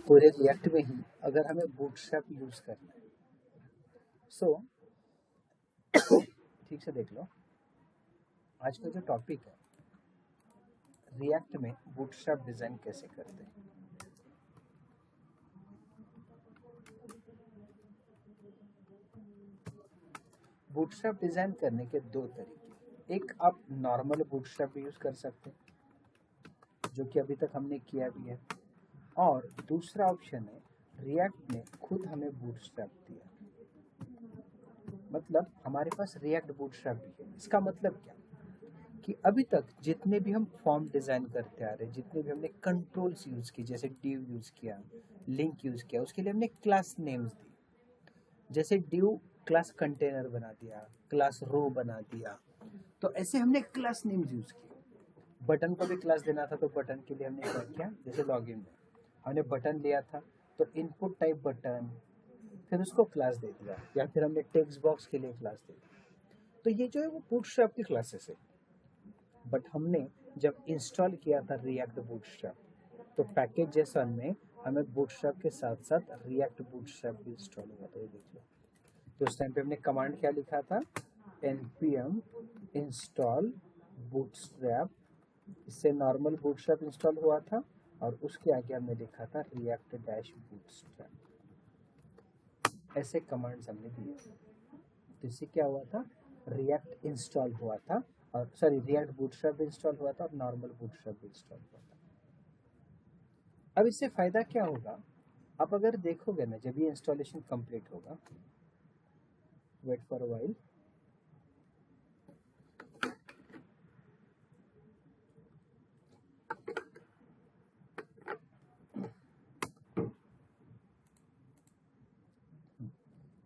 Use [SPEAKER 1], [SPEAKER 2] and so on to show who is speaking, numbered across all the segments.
[SPEAKER 1] पूरे रिएक्ट में ही अगर हमें बूटस्ट्रैप यूज करना है, सो ठीक से देख लो, आज का जो टॉपिक है रिएक्ट में बूटस्ट्रैप डिजाइन कैसे करते हैं। बूटस्ट्रैप डिजाइन करने के दो तरीके, एक आप नॉर्मल बूटस्ट्रैप यूज कर सकते हैं जो कि अभी तक हमने किया भी है, और दूसरा ऑप्शन है रिएक्ट ने खुद हमें बूटस्ट्रैप दिया, मतलब हमारे पास रिएक्ट बूटस्ट्रैप भी है। इसका मतलब क्या कि अभी तक जितने भी हम फॉर्म डिजाइन करते आ रहे हैं, जितने भी हमने कंट्रोल्स यूज किए, जैसे div यूज किया, लिंक यूज किया, उसके लिए हमने क्लास नेम्स दी। जैसे div क्लास कंटेनर बना दिया, क्लास रो बना दिया, तो ऐसे हमने क्लास नेम्स यूज किए। बटन को भी क्लास देना था तो बटन के लिए हमने क्या किया, जैसे लॉगिन में हमने बटन लिया था तो इनपुट टाइप बटन, फिर उसको क्लास दे दिया, या फिर हमने टेक्स्ट बॉक्स के लिए क्लास दे दिया। तो ये जो है वो बूटस्ट्रैप की क्लासेस है। बट हमने जब इंस्टॉल किया था रिएक्ट बूटस्ट्रैप, तो पैकेज जेसन में हमें बूटस्ट्रैप के साथ साथ रिएक्ट बूटस्ट्रैप भी इंस्टॉल हुआ था, ये देख लो। तो उस टाइम पे हमने कमांड क्या लिखा था, npm इंस्टॉल बूटस्ट्रैप, इससे नॉर्मल बूटस्ट्रैप इंस्टॉल हुआ था, और उसके आगे हमने लिखा था रिएक्ट डैश बूटस्ट्रैप। ऐसे कमांड्स हमने दिए, तो इससे क्या हुआ था, रिएक्ट इंस्टॉल हुआ था, और सॉरी रिएक्ट बूटस्ट्रैप इंस्टॉल हुआ था और नॉर्मल बूटस्ट्रैप इंस्टॉल हुआ था। अब इससे फायदा क्या होगा, आप अगर देखोगे ना, जब ये इंस्टॉलेशन कंप्लीट होगा, wait for a while,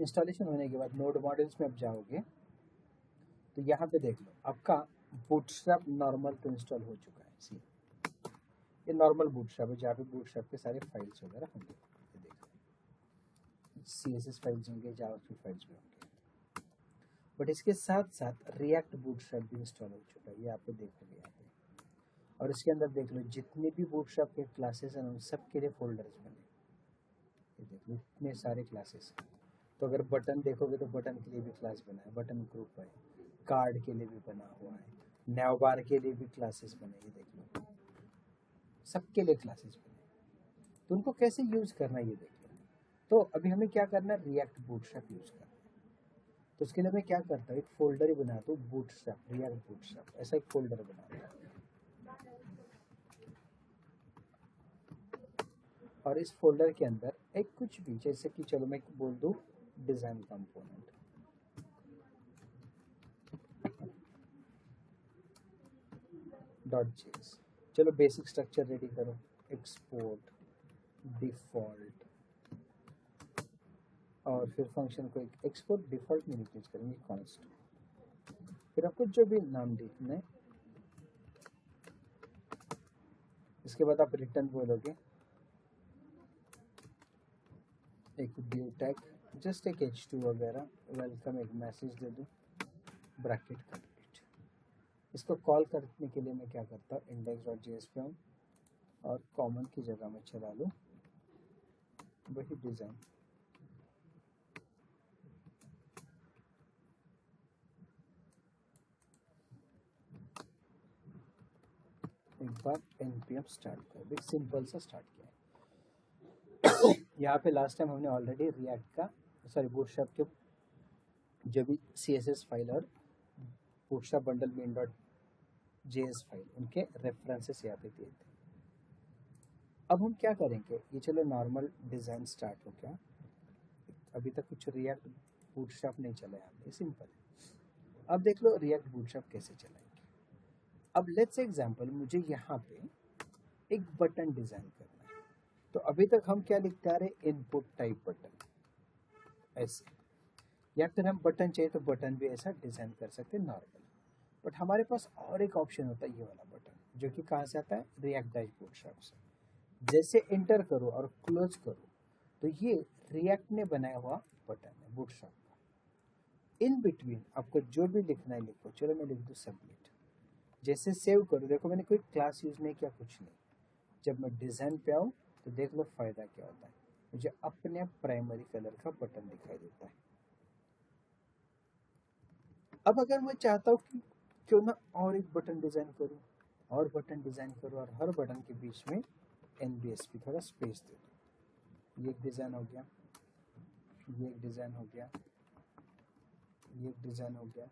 [SPEAKER 1] installation होने के बाद नोड मॉड्यूल्स में आप जाओगे तो यहाँ पे देख लो आपका बूटस्ट्रैप नॉर्मल तो इंस्टॉल हो चुका है। सी ये नॉर्मल बूटस्ट्रैप है जहाँ पे बूटस्ट्रैप के सारे फाइल्स वगैरह होंगे, ये देख लो, CSS फाइल्स होंगे, जावास्क्रिप्ट फाइल्स भी होंगे। बट इसके साथ साथ रिएक्ट बूटस्ट्रैप भी इंस्टॉल हो चुका है, ये आप देखोगे यहाँ पे। और इसके अंदर देख लो जितने भी बूटस्ट्रैप के क्लासेस हैं उन सब के लिए फोल्डर्स बने, ये देख लो इतने सारे क्लासेस। तो अगर बटन देखोगे तो बटन के लिए भी क्लास बना है, बटन ग्रुप है, कार्ड के लिए भी बना हुआ है, नैवबार के लिए भी क्लासेस बने, ये देख लो सबके लिए क्लासेस बने। तो उनको कैसे यूज करना है ये देख लो। तो अभी हमें क्या करना है, रिएक्ट बूटस्ट्रैप यूज करना है। तो उसके लिए मैं क्या करता हूँ, एक फोल्डर ही बनाता हूँ, बूटस्ट्रैप, रिएक्ट बूटस्ट्रैप, ऐसा एक फोल्डर बनाता हूँ। और इस फोल्डर के अंदर एक कुछ भी, जैसे कि चलो मैं बोल दूँ डिजाइन कंपोनेंट, .js, चलो बेसिक स्ट्रक्चर रेडी करो, एक्सपोर्ट, डिफॉल्ट, और फिर फंक्शन को एक एक्सपोर्ट डिफॉल्ट में यूज करेंगे, कॉन्स्ट, फिर आपको जो भी नाम देना है, इसके बाद आप रिटर्न बोलोगे, एक ड्यू टैग, जस्ट एक h2 वगैरह, वेलकम एक मैसेज दे दूँ, ब्रैकेट कंप्लीट। इसको कॉल करने के लिए मैं क्या करता हूँ, index.js पे हूँ और कॉमन की जगह में चला लूँ वही डिज़ाइन, एक बार npm स्टार्ट कर, एक सिंपल सा स्टार्ट किया है। यहाँ पे लास्ट टाइम हमने ऑलरेडी रिएक्ट का, सॉरी बूटस्ट्रैप के जो भी CSS फाइल और bootstrap bundle main dot JS file, उनके रेफरेंसेस यहाँ पे दिए थे। अब हम क्या करेंगे, ये चलो नॉर्मल डिज़ाइन स्टार्ट हो गया, अभी तक कुछ रिएक्ट बूटस्ट्रैप नहीं चला है, ये सिंपल है। अब देख लो रिएक्ट बूटस्ट्रैप कैसे चलाएंगे। अब लेट्स एग्जांपल, मुझे यहाँ पे एक बटन डिज़ाइन करना है, तो अभी तक हम क्या लिखते आ रहे, इनपुट टाइप बटन ऐसे, या फिर हम बटन चाहिए तो बटन भी ऐसा डिज़ाइन कर सकते हैं नॉर्मल। बट हमारे पास और एक ऑप्शन होता है, ये वाला बटन, जो कि कहाँ से आता है, रिएक्ट डैश बूटस्ट्रैप से। जैसे एंटर करो और क्लोज करो तो ये रिएक्ट ने बनाया हुआ बटन है बूटस्ट्रैप का। इन बिटवीन आपको जो भी लिखना है लिखो, चलो मैं लिख दूँ सबमिट। जैसे सेव करो, देखो मैंने कोई क्लास यूज नहीं किया, कुछ नहीं। जब मैं डिज़ाइन पे आऊँ तो देख लो फायदा क्या होता है, मुझे अपने प्राइमरी कलर का बटन दिखाई देता है। अब अगर मैं चाहता हूँ कि क्यों ना और एक बटन डिजाइन करूँ, और बटन डिजाइन करूँ, और हर बटन के बीच में NBSP थोड़ा स्पेस दे दूँ। ये एक डिजाइन हो गया, ये एक डिजाइन हो गया, ये एक डिजाइन हो गया,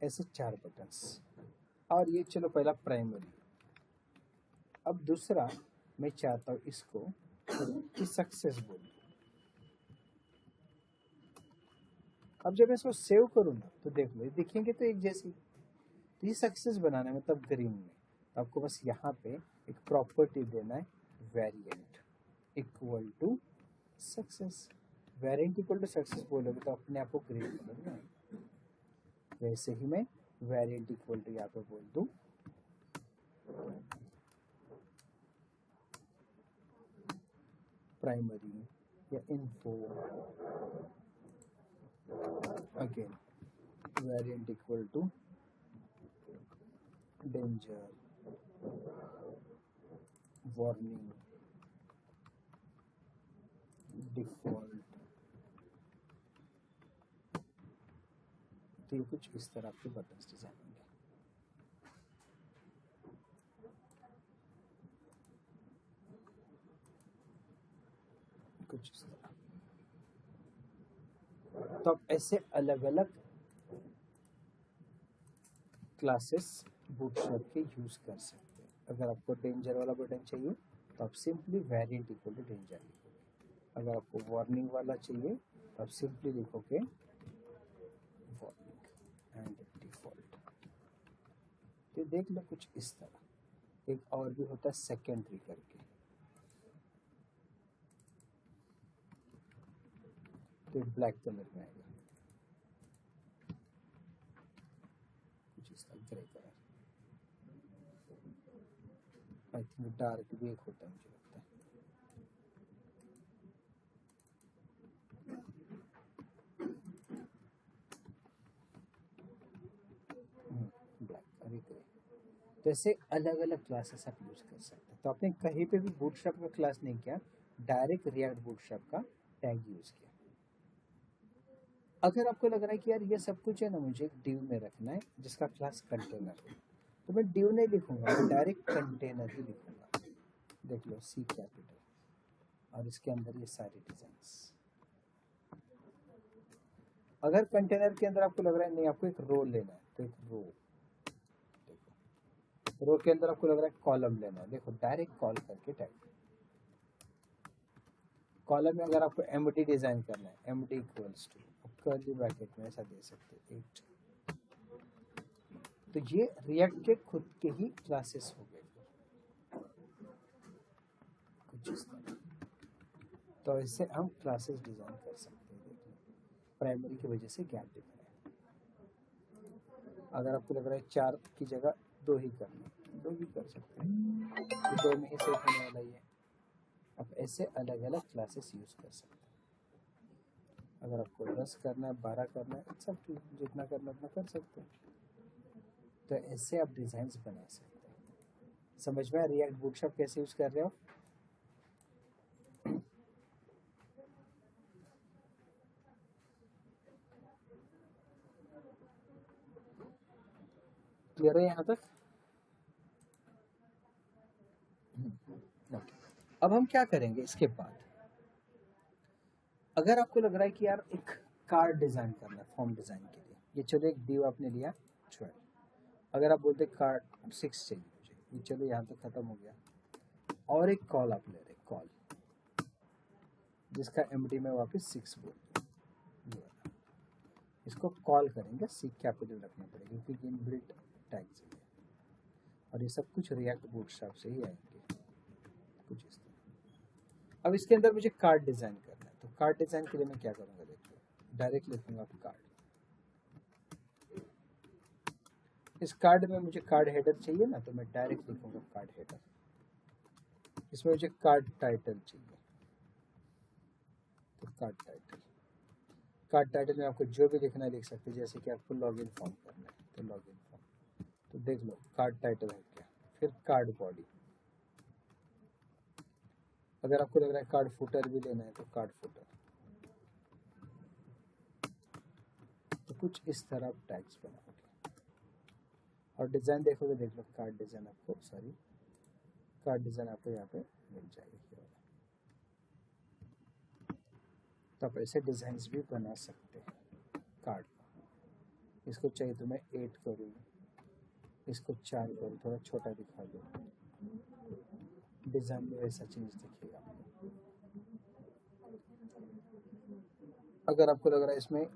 [SPEAKER 1] ऐसे 4 बटन्स। और ये चलो पहला प्राइमरी। अब दूसरा मैं चाहता हूँ इसको कि सक्सेस बोलूं। अब जब मैं इसको सेव करूँ ना तो देख लो दिखेंगे तो एक जैसी। तो ये सक्सेस बनाना है मतलब ग्रीन में, तो आपको बस यहाँ पे एक प्रॉपर्टी देना है, variant equal to success. Variant equal to success बोलोगे तो अपने आप को ग्रीन कलर में आएगा। वैसे ही मैं वेरिएंट इक्वल टू यहाँ पे बोल दूँ प्राइमरी या info, again variant equal to danger, warning, default. तो ये कुछ इस तरह के बटन्स डिजाइन होंगे। कुछ इस तरह। तो आप ऐसे अलग अलग क्लासेस बूटस्ट्रैप के यूज कर सकते हैं। अगर आपको डेंजर वाला बटन चाहिए तो आप simply variant equal to danger लिखोगे। अगर आपको वार्निंग वाला चाहिए तो आप सिंपली लिखोगे वार्निंग एंड डिफॉल्ट। तो देख लो कुछ इस तरह। एक और भी होता है सेकेंडरी करके, तो ब्लैक कलर में आएगा, कुछ इस तरह grey colour. I think dark भी एक होता है, मुझे लगता है। ब्लैक अरे ग्रे। तो ऐसे अलग अलग क्लासेस आप यूज कर सकते हैं। तो आपने कहीं पे भी बूटस्ट्रैप का क्लास नहीं किया, डायरेक्ट रिएक्ट बूटस्ट्रैप का टैग यूज किया। अगर आपको लग रहा है कि यार ये सब कुछ है ना मुझे एक डिव में रखना है जिसका क्लास कंटेनर है, तो मैं डिव नहीं लिखूंगा, मैं डायरेक्ट कंटेनर ही लिखूंगा। देख लो C कैपिटल, और इसके अंदर ये सारे डिजाइन्स। अगर कंटेनर के अंदर आपको लग रहा है नहीं आपको एक रो लेना है, तो एक रो, रो के अंदर आपको लग रहा है कॉलम लेना है, देखो डायरेक्ट कॉल करके टैग। कॉलम में अगर आपको एमडी डिजाइन करना है, MD equals to curly bracket में ऐसा दे सकते हैं 8। तो ये रिएक्ट के खुद के ही क्लासेस हो गए कुछ इस तरह। तो इससे हम क्लासेस डिजाइन कर सकते हैं। देखिए प्राइमरी की वजह से गैप दिख रहा है। अगर आपको लग रहा है 4 की जगह 2 ही करना, 2 भी कर सकते हैं, तो 2 में ही सेट होने वाला ही है। आप ऐसे अलग अलग क्लासेस यूज कर सकते हैं। अगर आपको 10 करना है, 12 करना है, सब जितना करना उतना कर सकते हैं। तो ऐसे आप डिजाइन्स बना सकते हैं। समझ में रिएक्ट बूटस्ट्रैप कैसे यूज कर रहे हो? क्लियर है यहाँ तक? अब हम क्या करेंगे इसके बाद, अगर आपको लग रहा है कि यार एक कार्ड डिजाइन करना है फॉर्म डिजाइन के लिए, ये चलो एक डिव आपने लिया 12। अगर आप बोलते कार्ड 6 चाहिए मुझे, ये चलो यहाँ तक खत्म हो गया। और एक कॉल आप ले रहे, कॉल जिसका एमडी में वापस 6 बोल दूँ, इसको कॉल करेंगे, C कैपिटल रखना पड़ेगा क्योंकि इनबिल्ट टैग चाहिए। और ये सब कुछ रिएक्ट बूटस्ट्रैप से ही आएंगे कुछ इस तरह। अब इसके अंदर मुझे कार्ड डिजाइन करना है, तो कार्ड डिजाइन के लिए मैं क्या करूँगा, देखिए डायरेक्ट लिखूंगा कार्ड। इस कार्ड में मुझे कार्ड हेडर चाहिए ना, तो मैं डायरेक्ट लिखूंगा कार्ड हेडर। इसमें मुझे कार्ड टाइटल चाहिए, तो कार्ड टाइटल। कार्ड टाइटल में आपको जो भी लिखना है लिख सकते हैं, जैसे कि आपको लॉगिन फॉर्म करना है तो लॉगिन फॉर्म, तो देख लो कार्ड टाइटल हो गया। फिर कार्ड बॉडी, अगर आपको लग रहा है कार्ड फुटर भी लेना है तो कार्ड फुटर, तो कुछ इस तरह आप टैग्स बनाओगे और डिज़ाइन देखोगे, देख लो कार्ड डिज़ाइन आपको, सॉरी कार्ड डिज़ाइन आपको यहाँ पे मिल जाएगी। तो आप ऐसे डिज़ाइंस भी बना सकते हैं कार्ड का। इसको चाहिए तो मैं 8 करूँ, इसको 4 करूँ, थोड़ा छोटा दिखा दूँ, डिज़ाइन में वैसा चेंज दिखेगा। अगर आपको लग रहा है इसमें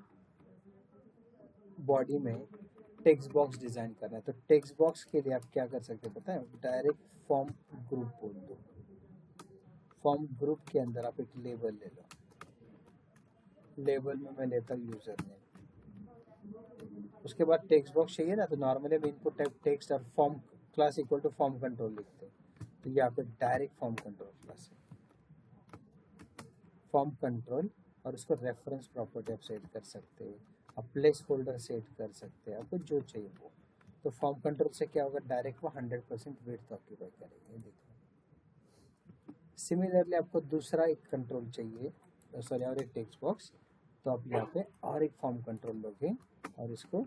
[SPEAKER 1] बॉडी में टेक्स्ट बॉक्स डिज़ाइन करना है तो टेक्स्ट बॉक्स के लिए आप क्या कर सकते हैं पता है, डायरेक्ट फॉर्म ग्रुप बोल दो। फॉर्म ग्रुप के अंदर आप एक लेबल ले लो, लेबल में मैं लेता हूँ यूज़र नेम, उसके बाद टेक्स्ट बॉक्स चाहिए ना, तो नॉर्मली हम इनको टेक्स्ट और form class equal to form control लिखते हैं, तो यहाँ पे डायरेक्ट फॉर्म कंट्रोल क्लास है, फॉर्म कंट्रोल, और उसको रेफरेंस प्रॉपर्टी आप सेट कर सकते हैं, आप प्लेस होल्डर सेट कर सकते हैं, आपको जो चाहिए वो। तो फॉर्म कंट्रोल से क्या होगा, डायरेक्ट वो 100% विड्थ ऑक्यूपाई करेंगे। देखो सिमिलरली आपको दूसरा एक कंट्रोल चाहिए, सॉरी और एक टेक्स्ट बॉक्स, तो आप यहाँ पे और एक फॉर्म कंट्रोल लोगे और इसको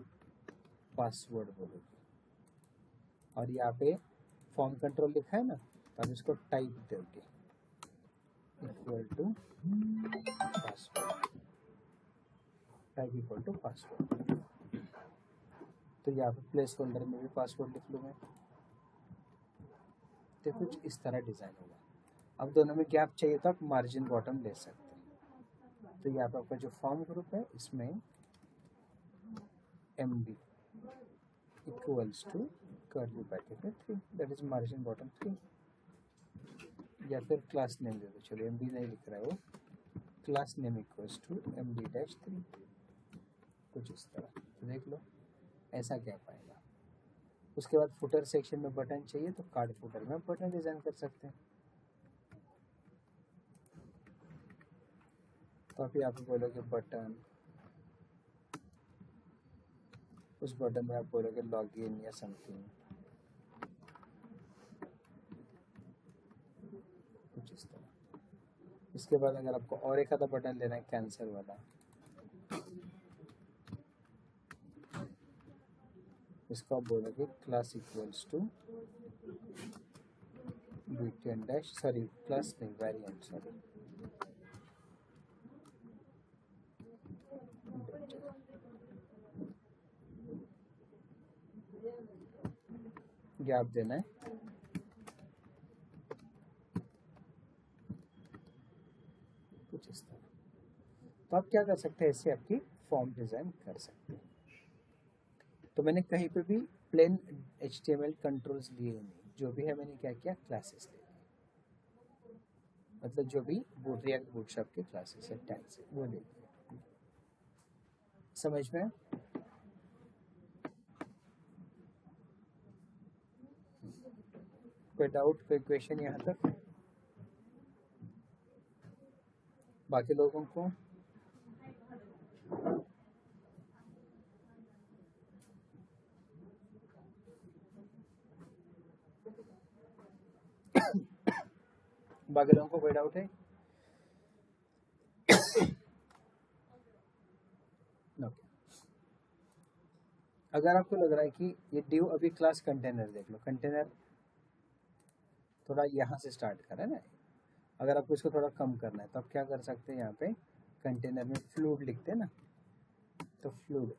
[SPEAKER 1] पासवर्ड बोलोगे, और यहाँ पे फॉर्म कंट्रोल लिखा है ना, तो आप इसको टाइप दोगे equal to password, type equal to password. तो यहाँ पे प्लेस होल्डर में भी पासवर्ड लिख लूँ मैं, तो कुछ इस तरह डिज़ाइन होगा। अब दोनों में गैप चाहिए तो आप मार्जिन बॉटम ले सकते हैं। तो यहाँ पे आपका जो फॉर्म ग्रुप है इसमें MD equals to curly bracket में 3, दैट इज मार्जिन बॉटम 3, या फिर क्लास नेम दे दो, चलो MD नहीं लिख रहा है वो, class name equals to MD-3, कुछ इस तरह। तो देख लो ऐसा क्या पाएगा। उसके बाद फुटर सेक्शन में बटन चाहिए तो कार्ड फुटर में बटन डिज़ाइन कर सकते हैं। तो आप यहाँ पे बोलोगे बटन, उस बटन में आप बोलोगे लॉगिन या समथिंग, कुछ इस तरह। इसके बाद अगर आपको और एक आधा बटन लेना है कैंसिल वाला, इसको आप बोलोगे class equals to BTN dash, sorry class नहीं वेरिएंट, सॉरी गैप देना है, कुछ इस तरह। तो आप क्या कर सकते हैं, ऐसे आपकी फॉर्म डिज़ाइन कर सकते हैं। तो मैंने कहीं पे भी प्लेन HTML कंट्रोल्स लिए नहीं, जो भी है मैंने क्या किया, क्लासेस ले लिए, मतलब जो भी रिएक्ट बूटस्ट्रैप के क्लासेस है टैग्स है वो ले लिए। समझ में? कोई डाउट, कोई क्वेश्चन यहाँ तक बाकी लोगों को? बाकी लोगों को कोई डाउट है? ओके। अगर आपको लग रहा है कि ये ड्यू अभी क्लास कंटेनर देख लो, कंटेनर थोड़ा यहाँ से स्टार्ट करें ना, अगर आपको इसको थोड़ा कम करना है तो आप क्या कर सकते हैं, यहाँ पे कंटेनर में फ्लूड लिखते हैं ना, तो फ्लूड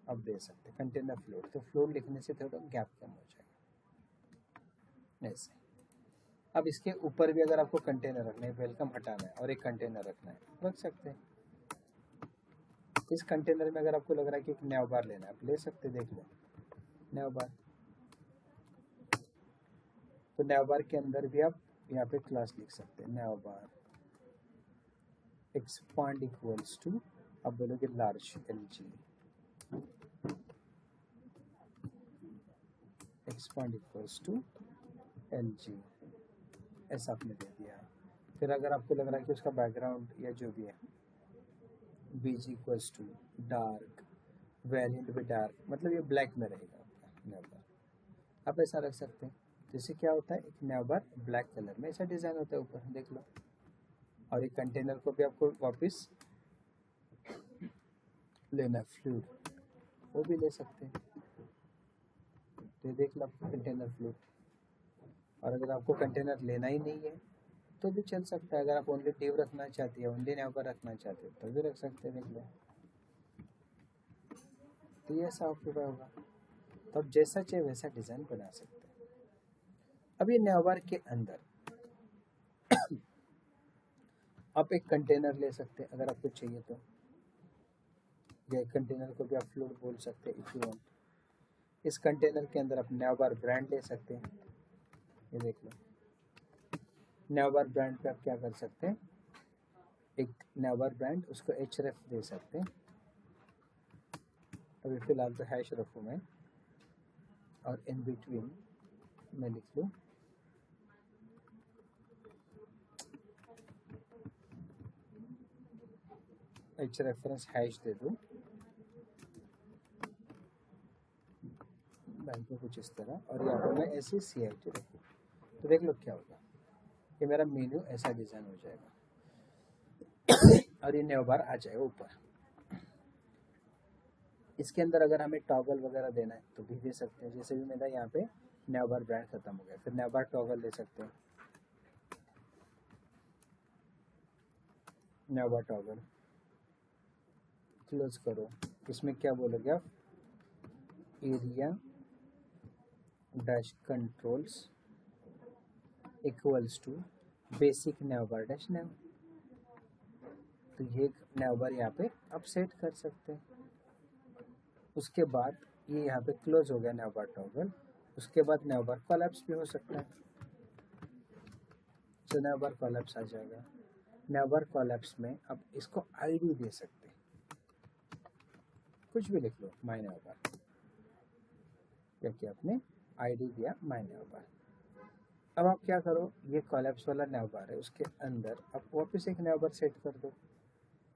[SPEAKER 1] आप दे सकते हैं, कंटेनर फ्लूड, तो फ्लूड लिखने से थोड़ा गैप कम हो जाएगा ऐसे। अब इसके ऊपर भी अगर आपको कंटेनर रखना है, वेलकम हटाना है और एक कंटेनर रखना है, रख सकते हैं। इस कंटेनर में अगर आपको लग रहा है कि एक नैव बार लेना है, आप ले सकते हैं, देख लो नैव बार। तो नैव बार के अंदर भी आप यहाँ पे क्लास लिख सकते हैं, nav bar expand equals to, आप बोलोगे large LG, expand equals to LG, ऐसा आपने दे दिया। फिर अगर आपको लग रहा है कि उसका बैकग्राउंड या जो भी है BG equals to dark, variant भी डार्क, मतलब ये ब्लैक में रहेगा आपका नैव बार, आप ऐसा रख सकते हैं। जैसे क्या होता है, एक नैव बार ब्लैक कलर में ऐसा डिज़ाइन होता है ऊपर, देख लो और एक कंटेनर को भी आपको वापस लेना है, फ्लूइड वो भी ले सकते हैं। तो ये देख लो आपको कंटेनर फ्लूइड। और अगर आपको कंटेनर लेना ही नहीं है तो भी चल सकता है। अगर आप ओनली ट्यूब रखना चाहती है, ओनली यहाँ पर रखना चाहते हो तो भी रख सकते हैं, देख लो। तो ये ऐसा आपके पास होगा, तो आप जैसा चाहिए वैसा डिज़ाइन बना सकते हैं। अब ये नेवर के अंदर आप एक कंटेनर ले सकते हैं अगर आपको चाहिए तो, या एक कंटेनर को भी आप फ्लूइड बोल सकते हैं इफ यू वांट। इस कंटेनर के अंदर आप नेवर ब्रांड ले सकते हैं। ये देख लो, नेवर ब्रांड पे आप क्या कर सकते हैं, एक नेवर ब्रांड उसको HRF दे सकते हैं। अभी फिलहाल तो हैश रखूँ मैं, और इन बिटवीन मैं लिख लूँ H रेफरेंस हैश दे दूँ बैंक में कुछ इस तरह, और यहाँ पर मैं ऐसे CIT रखूँ। तो देख लो क्या होगा, ये मेरा मेन्यू ऐसा डिज़ाइन हो जाएगा और ये नेव बार आ जाएगा ऊपर। इसके अंदर अगर हमें टॉगल वगैरह देना है तो भी दे सकते हैं। जैसे भी मेरा यहाँ पे नेव बार ब्रांड खत्म हो गया, फिर नेव बार टॉगल दे सकते हैं। नेव बार टॉगल क्लोज करो, इसमें क्या बोलोगे आप, area dash controls equals to basic nav bar dash nav. तो ये नेव बार यहाँ पे आप सेट कर सकते हैं। उसके बाद ये यहाँ पे क्लोज हो गया नेव बार टॉगल। उसके बाद नेव बार कोलैप्स भी हो सकता है, तो नेव बार कोलैप्स आ जाएगा। नेव बार कोलैप्स में आप इसको आईडी दे सकते हैं, कुछ भी लिख लो, माय नेव बार, क्योंकि आपने आईडी दिया माय नेव बार। अब आप क्या करो, ये कोलैप्स वाला नेव बार है, उसके अंदर आप वापस एक नेव बार सेट कर दो,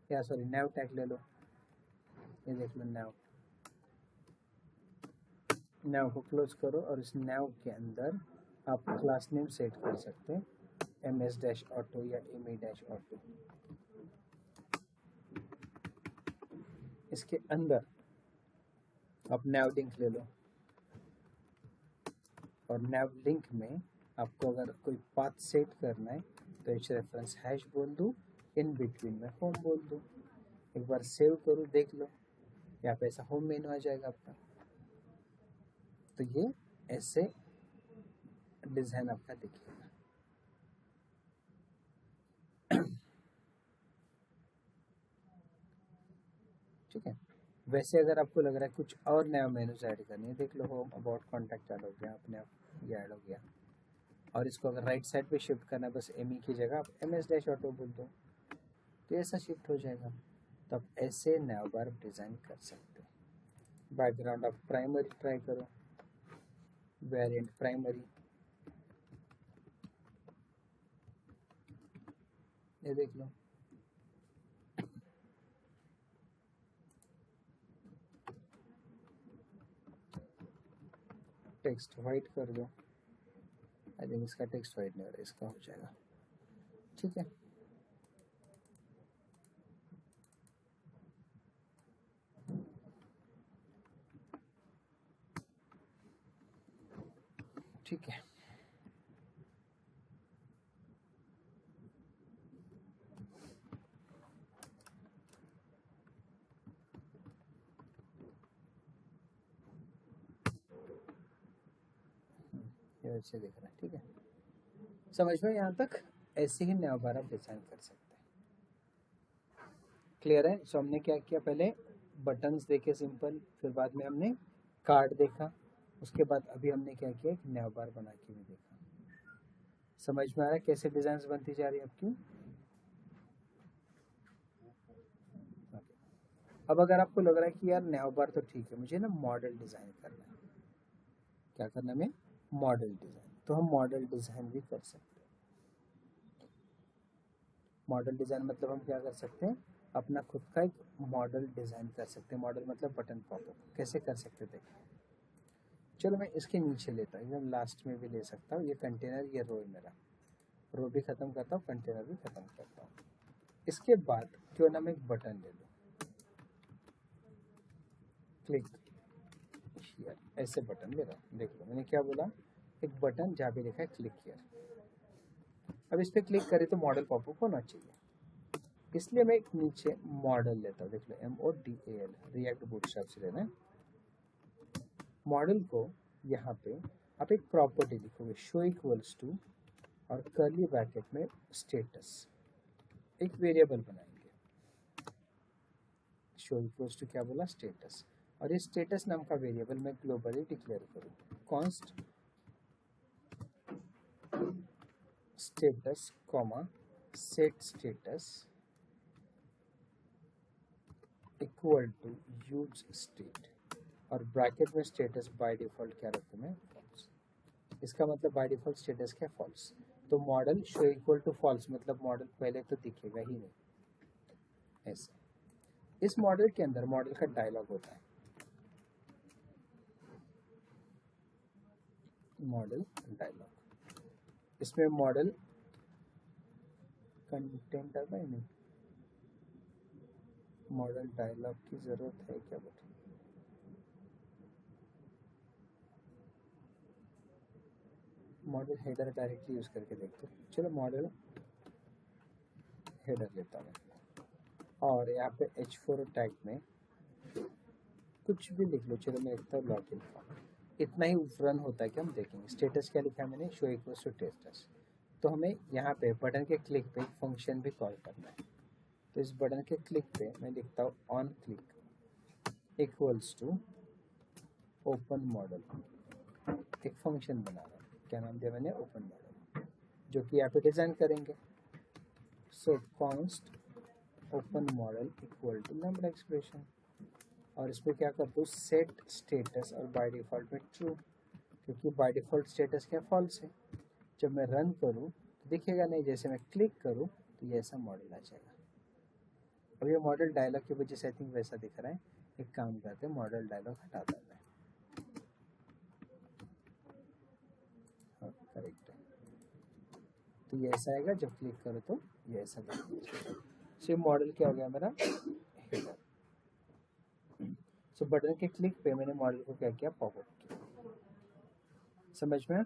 [SPEAKER 1] या सॉरी नेव टैग ले लो। ये देख लो नेव को क्लोज करो, और इस नेव के अंदर आप क्लास नेम सेट कर सकते हैं, MS-auto या ME-auto। इसके अंदर आप नेव लिंक ले लो, और नेव लिंक में आपको अगर कोई पाथ सेट करना है तो एच रेफरेंस हैश बोल दूँ, इन बिटवीन में होम बोल दूँ। एक बार सेव करूँ, देख लो यहाँ पे ऐसा होम मेनू आ जाएगा आपका। तो ये ऐसे डिज़ाइन आपका दिखेगा। ठीक है, वैसे अगर आपको लग रहा है कुछ और नया मेनूज ऐड करनी है, देख लो होम अबाउट कॉन्टैक्ट ऐड हो गया, अपने आप ये ऐड हो गया। और इसको अगर राइट साइड पे शिफ्ट करना है, बस ME की जगह आप MS-auto बोल दो, तो ऐसा शिफ्ट हो जाएगा। तो आप ऐसे नया बार डिज़ाइन कर सकते हैं। बैकग्राउंड आप प्राइमरी ट्राई करो, वेरिएंट प्राइमरी, ये देख लो। टेक्स्ट वाइट कर दो, आई थिंक इसका टेक्स्ट वाइट नहीं हो रहा, इसका हो जाएगा। ठीक है, ठीक है। ये अच्छे दिख रहा है, ठीक है, समझ में यहाँ तक। ऐसे ही नया बार आप डिज़ाइन कर सकते हैं। क्लियर है। सो हमने क्या किया, पहले बटन्स देखे सिंपल, फिर बाद में हमने कार्ड देखा, उसके बाद अभी हमने क्या किया, एक नया बार बना के भी देखा। समझ में आ रहा है कैसे डिज़ाइन बनती जा रही है आपकी। अब अगर आपको लग रहा है कि यार नया बार तो ठीक है, मुझे ना मॉडल डिज़ाइन करना है, क्या करना है, हमें मॉडल डिज़ाइन, तो हम मॉडल डिज़ाइन भी कर सकते हैं। मॉडल डिज़ाइन मतलब हम क्या कर सकते हैं, अपना खुद का एक मॉडल डिज़ाइन कर सकते हैं। मॉडल मतलब बटन पॉपअप कैसे कर सकते थे। चलो मैं इसके नीचे लेता हूँ, एकदम लास्ट में भी ले सकता हूँ। ये कंटेनर, ये रो है मेरा, रो भी ख़त्म करता हूँ, कंटेनर भी ख़त्म करता हूँ। इसके बाद क्यों ना मैं एक बटन ले लूँ, क्लिक हियर, ऐसे बटन ले रहा हूँ। देख लो मैंने क्या बोला, एक बटन जहाँ पे लिखा है क्लिक हियर। अब इस पर क्लिक करें तो मॉडल पॉपअप होना चाहिए, इसलिए मैं एक नीचे मॉडल लेता हूँ। देख लो MODAL, रिएक्ट बूटस्ट्रैप से लेना है। मॉडल को यहाँ पे आप एक प्रॉपर्टी लिखोगे, शो इक्वल्स टू और कर्ली ब्रैकेट में स्टेटस, एक वेरिएबल बनाएंगे। शो इक्वल्स टू क्या बोला, स्टेटस, और ये स्टेटस नाम का वेरिएबल मैं ग्लोबली डिक्लेयर करूँ, const status comma set status equal to use state, और ब्रैकेट में स्टेटस बाय डिफॉल्ट क्या रखूँ मैं, फॉल्स। इसका मतलब बाय डिफॉल्ट स्टेटस क्या, फॉल्स। तो modal show equal to false मतलब मॉडल पहले तो दिखेगा ही नहीं, ऐसे। इस मॉडल के अंदर मॉडल का डायलॉग होता है, मॉडल डायलॉग। इसमें मॉडल कंटेंट आता है, नहीं मॉडल डायलॉग की जरूरत है क्या बेटा, मॉडल हेडर डायरेक्टली यूज करके देखते हैं। चलो मॉडल हेडर लेता हूँ, और यहाँ पे H4 टैग में कुछ भी लिख लो। चलो मैं लिखता हूँ लॉगिन फॉर्म, इतना ही रन होता है कि हम देखेंगे। स्टेटस क्या लिखा है मैंने, शो इक्वल्स टू स्टेटस। तो हमें यहाँ पे बटन के क्लिक पे फंक्शन भी कॉल करना है। तो इस बटन के क्लिक पे मैं लिखता हूँ on click equals to open modal, एक फंक्शन बना रहा हूँ, क्या नाम दिया मैंने, ओपन मॉडल, जो कि यहाँ पे डिजाइन करेंगे। So const open modal equal to number expression, और इसमें क्या कर दूँ, सेट स्टेटस, और बाय डिफॉल्ट में ट्रू, क्योंकि बाय डिफॉल्ट स्टेटस क्या, फॉल्स है। जब मैं रन करूँ तो दिखेगा नहीं, जैसे मैं क्लिक करूँ तो ये ऐसा मॉडल आ जाएगा। अब ये मॉडल डायलॉग की वजह से आई थिंक वैसा दिख रहा है। एक काम करते हैं, मॉडल डायलॉग हटा देना है, हाँ करेक्ट है। तो ये ऐसा आएगा, जब क्लिक करो तो ये ऐसा दिखेगा। सो मॉडल क्या हो गया मेरा, हेडर। सो बटन के क्लिक पे मैंने मॉडल को क्या किया, पॉपअप किया। समझ में,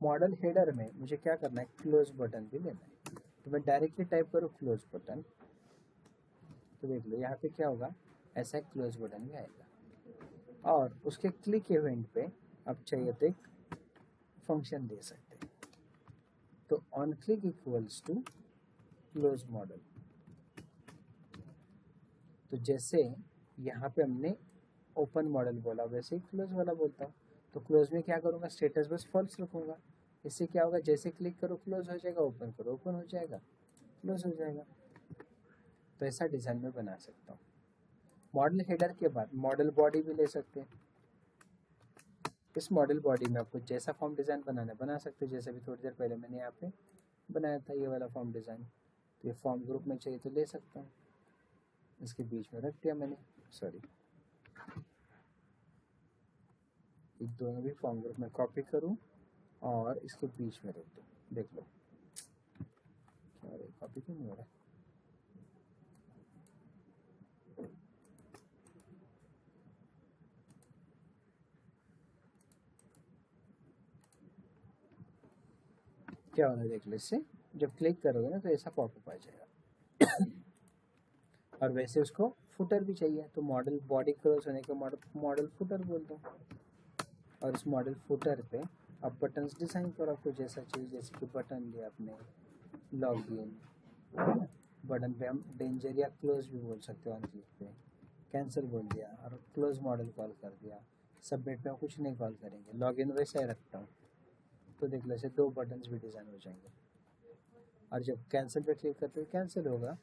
[SPEAKER 1] मॉडल हेडर में मुझे क्या करना है, क्लोज बटन भी लेना है। तो मैं डायरेक्टली टाइप करूँ क्लोज बटन, तो देख लो यहाँ पे क्या होगा, ऐसा क्लोज बटन भी आएगा। और उसके क्लिक इवेंट पे अब चाहिए तो एक फंक्शन दे सकते हैं। तो on click equals to close modal. तो जैसे यहाँ पे हमने ओपन मॉडल बोला, वैसे ही क्लोज वाला बोलता हूँ। तो क्लोज में क्या करूँगा, स्टेटस बस फॉल्स रखूँगा। इससे क्या होगा, जैसे क्लिक करो क्लोज हो जाएगा, ओपन करो ओपन हो जाएगा, क्लोज हो जाएगा। तो ऐसा डिज़ाइन में बना सकता हूँ। मॉडल हेडर के बाद मॉडल बॉडी भी ले सकते हैं। इस मॉडल बॉडी में आपको जैसा फॉर्म डिज़ाइन बनाना है बना सकते हो, जैसे भी थोड़ी देर पहले मैंने यहाँ पे बनाया था ये वाला फॉर्म डिज़ाइन। तो ये फॉर्म ग्रुप में चाहिए तो ले सकता हूँ, इसके बीच में रख दिया मैंने, सॉरी दोनों भी फॉर्म ग्रुप में कॉपी करूँ और इसके बीच में रख दूँ। देख लो क्या हो रहा है, कॉपी क्यों नहीं हो रहा है। क्या हो रहा है देख लो, इससे जब क्लिक करोगे ना तो ऐसा पॉपअप आ जाएगा। और वैसे उसको फुटर भी चाहिए, तो मॉडल बॉडी क्रॉस होने के मॉडल फुटर बोल दो। और इस मॉडल फुटर पे आप बटन्स डिज़ाइन करो, आपको जैसा चाहिए, जैसे कि बटन लिया आपने लॉगिन, बटन पे हम डेंजर या क्लोज भी बोल सकते हो, ऑन क्लिक पे कैंसिल बोल दिया और क्लोज मॉडल कॉल कर दिया। सबमिट पे हम कुछ नहीं कॉल करेंगे, लॉगिन वैसा ही रखता हूँ। तो देख लो ऐसे दो बटन्स भी डिज़ाइन हो जाएंगे। और जब कैंसिल पे क्लिक करते हो कैंसिल होगा,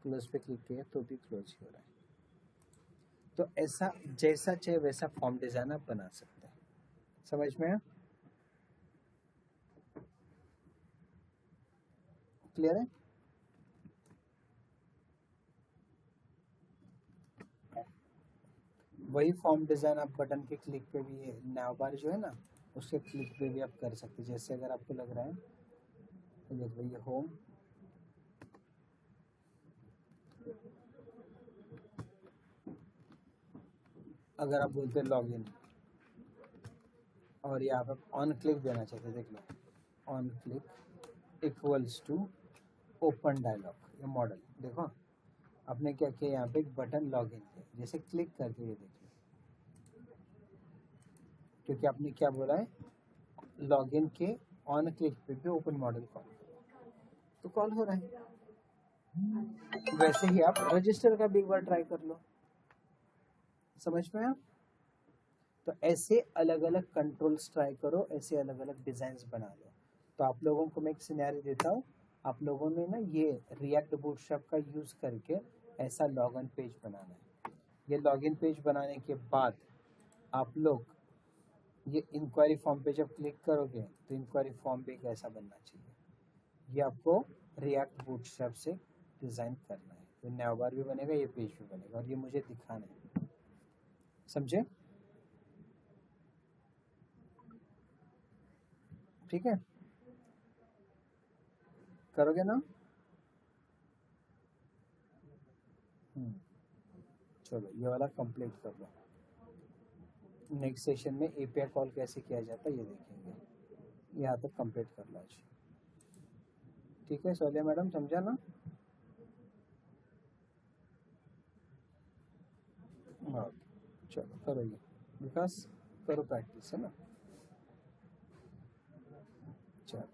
[SPEAKER 1] क्लोज पे क्लिक किया तो भी क्लोज ही हो रहा है। तो ऐसा जैसा चाहिए वैसा फॉर्म डिज़ाइन आप बना सकते हैं। समझ में, क्लियर है। वही फॉर्म डिज़ाइन आप बटन के क्लिक पे भी, नाव बार जो है ना उसके क्लिक पे भी आप कर सकते हैं। जैसे अगर आपको लग रहा है देख लो, ये होम, अगर आप बोलते लॉग इन और यहाँ पर ऑन क्लिक देना चाहते, देख लो on click equals to open dialog, ये मॉडल देखो आपने क्या किया, यहाँ पे एक बटन लॉग इन किया, जैसे क्लिक करके ये देखिए, क्योंकि आपने क्या बोला है, लॉग इन के ऑन क्लिक पे भी ओपन मॉडल कॉल, तो कॉल हो रहा है। वैसे ही आप रजिस्टर का भी एक बार ट्राई कर लो, समझ में आप। तो ऐसे अलग अलग कंट्रोल्स ट्राई करो, ऐसे अलग अलग डिजाइन बना लो। तो आप लोगों को मैं एक सिनेरियो देता हूँ, आप लोगों ने ना ये रिएक्ट बूटस्ट्रैप का यूज करके ऐसा लॉगिन पेज बनाना है। ये लॉगिन पेज बनाने के बाद आप लोग ये इंक्वायरी फॉर्म पे जब क्लिक करोगे तो इंक्वायरी फॉर्म भी कैसा बनना चाहिए, ये आपको रिएक्ट बूटस्ट्रैप से डिजाइन करना है। ये नैवबार भी बनेगा, ये पेज भी बनेगा, और ये मुझे दिखाना है, समझे? ठीक है, करोगे ना? चलो ये वाला कंप्लीट कर लो। नेक्स्ट सेशन में एपीआई कॉल कैसे किया जाता है ये देखेंगे। यहाँ तक कंप्लीट कर लो आज। ठीक है सोलिया मैडम, समझा ना? हाँ, चलो करो ये विकास, करो प्रैक्टिस, है ना? चलो।